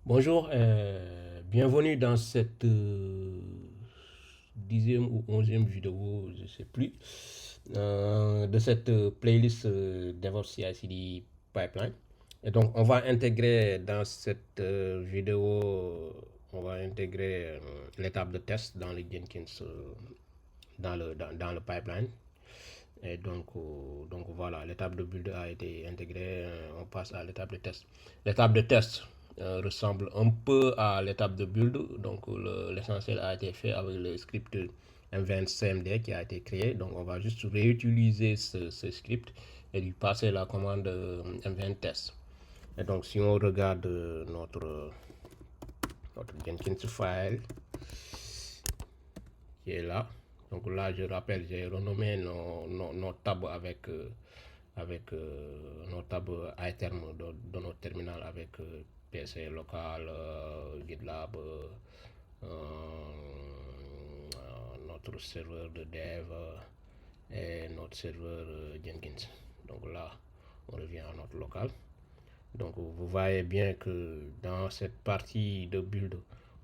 Bonjour, bienvenue dans cette dixième ou onzième vidéo, je ne sais plus, de cette playlist DevOps CI/CD Pipeline. Et donc, on va intégrer dans cette vidéo, on va intégrer l'étape de test dans le Jenkins, dans le pipeline. Et donc voilà, l'étape de build a été intégrée. On passe à l'étape de test. L'étape de test ressemble un peu à l'étape de build. Donc l'essentiel a été fait avec le script M20 CMD qui a été créé. Donc on va juste réutiliser ce script et lui passer la commande M20 test. Et donc si on regarde notre Jenkins file qui est là. Donc là, je rappelle, j'ai renommé nos tables avec nos tables iTerm de notre terminal avec PC local, GitLab, notre serveur de dev et notre serveur Jenkins. Donc là, on revient à notre local. Donc vous voyez bien que dans cette partie de build,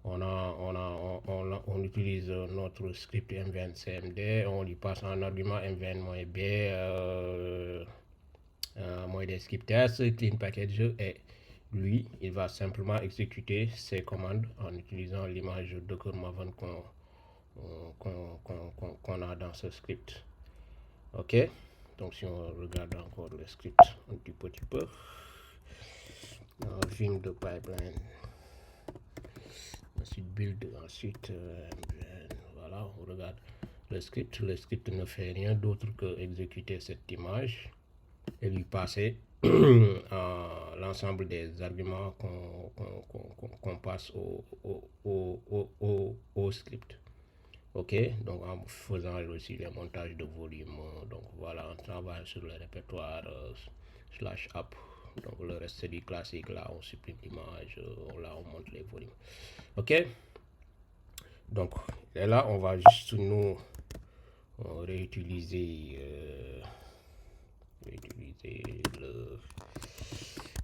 on utilise notre script M20 CMD, on lui passe un argument M20-B, des script tests, clean package, et lui, il va simplement exécuter ses commandes en utilisant l'image Docker Maven qu'on a dans ce script. Ok, donc si on regarde encore le script un petit peu, vim de pipeline, ensuite build, ensuite voilà, on regarde le script. Le script ne fait rien d'autre que exécuter cette image et lui passer l'ensemble des arguments qu'on passe au script. Ok, donc en faisant aussi les montages de volume, donc voilà, on travaille sur le répertoire slash app. Donc le reste c'est du classique, là on supprime l'image, là on monte les volumes. Ok, donc et là on va juste nous réutiliser,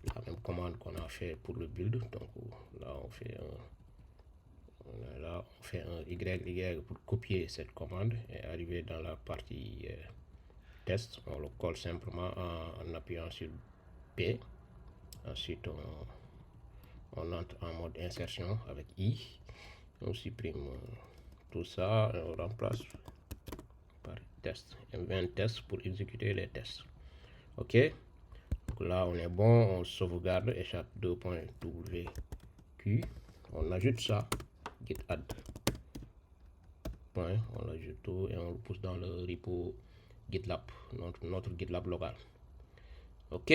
la même commande qu'on a fait pour le build. Donc là on fait un YY pour copier cette commande et arriver dans la partie test. On le colle simplement en appuyant sur P. Ensuite on entre en mode insertion avec I. On supprime tout ça et on remplace par test. M20 test pour exécuter les tests. Ok. Donc là on est bon, on sauvegarde échappe 2.wq. On ajoute ça, git add. On l'ajoute tout et on le pousse dans le repo GitLab, notre GitLab local. Ok.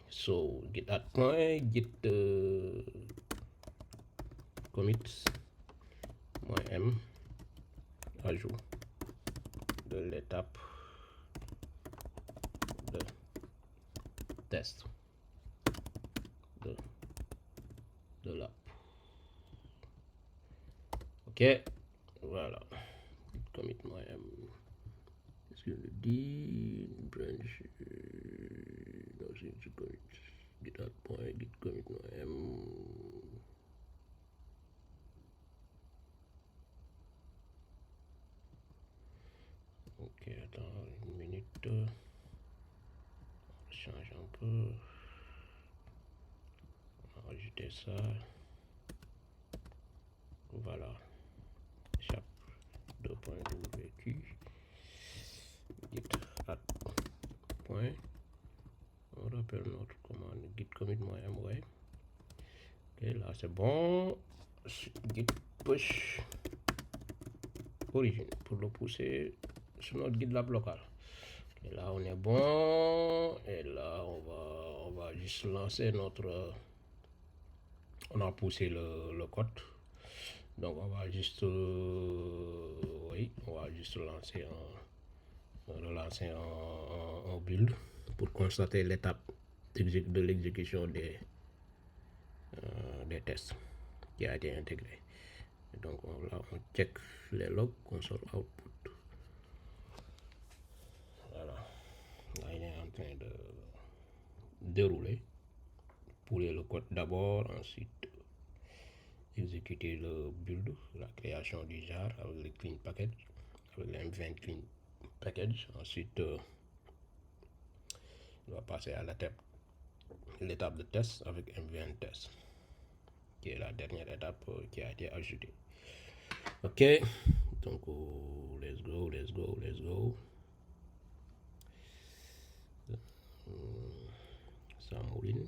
So git add point, git commit -m ajout de l'étape de test de l'app. Ok, voilà. Commit -m. Est-ce que je le dis? Branch. Non, c'est commit. Git add point, git commit -m. Ok, attends une minute. On change un peu. On va rajouter ça. Voilà. Chap 2.wq. Git add point. On rappelle notre commande git commit -m. Ouais. Ok, là c'est bon. Git push origin pour le pousser sur notre GitLab local. Et là on est bon. Et là on va juste lancer notre. On a poussé le code. Donc on va juste oui, on va juste relancer un build pour constater l'étape de l'exécution des tests qui a été intégré. Et donc là on check les logs console output. Voilà, là il est en train de dérouler extrapoler le code d'abord, ensuite exécuter le build, la création du jar avec le clean package, avec le M20 clean package. Ensuite, on va passer à l'étape de test avec M20 test, qui est la dernière étape qui a été ajoutée. Ok, donc let's go. Ça mouline.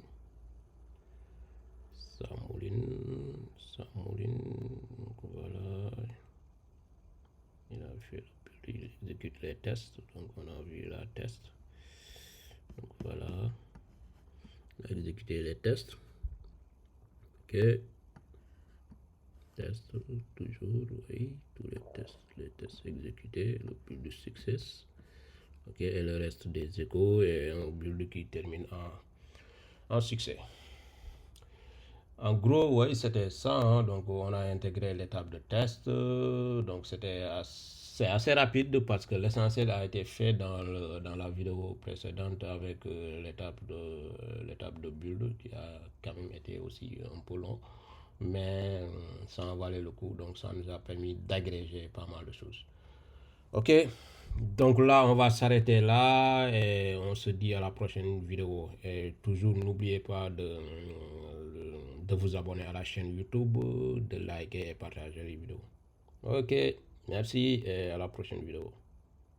Donc voilà, il a fait il exécute les tests, donc on a vu la test. Donc voilà, on a exécuté les tests. Ok, test toujours, oui, tous les tests exécutés, le build de success. Ok, et le reste des échos et un build qui termine en succès. En gros, oui, c'était ça. Hein. Donc, on a intégré l'étape de test. Donc, c'est assez rapide parce que l'essentiel a été fait dans la vidéo précédente avec l'étape de build qui a quand même été aussi un peu long. Mais ça en valait le coup. Donc, ça nous a permis d'agréger pas mal de choses. Ok, donc là on va s'arrêter là et on se dit à la prochaine vidéo. Et toujours n'oubliez pas de vous abonner à la chaîne YouTube, de liker et partager les vidéos. Ok, merci et à la prochaine vidéo.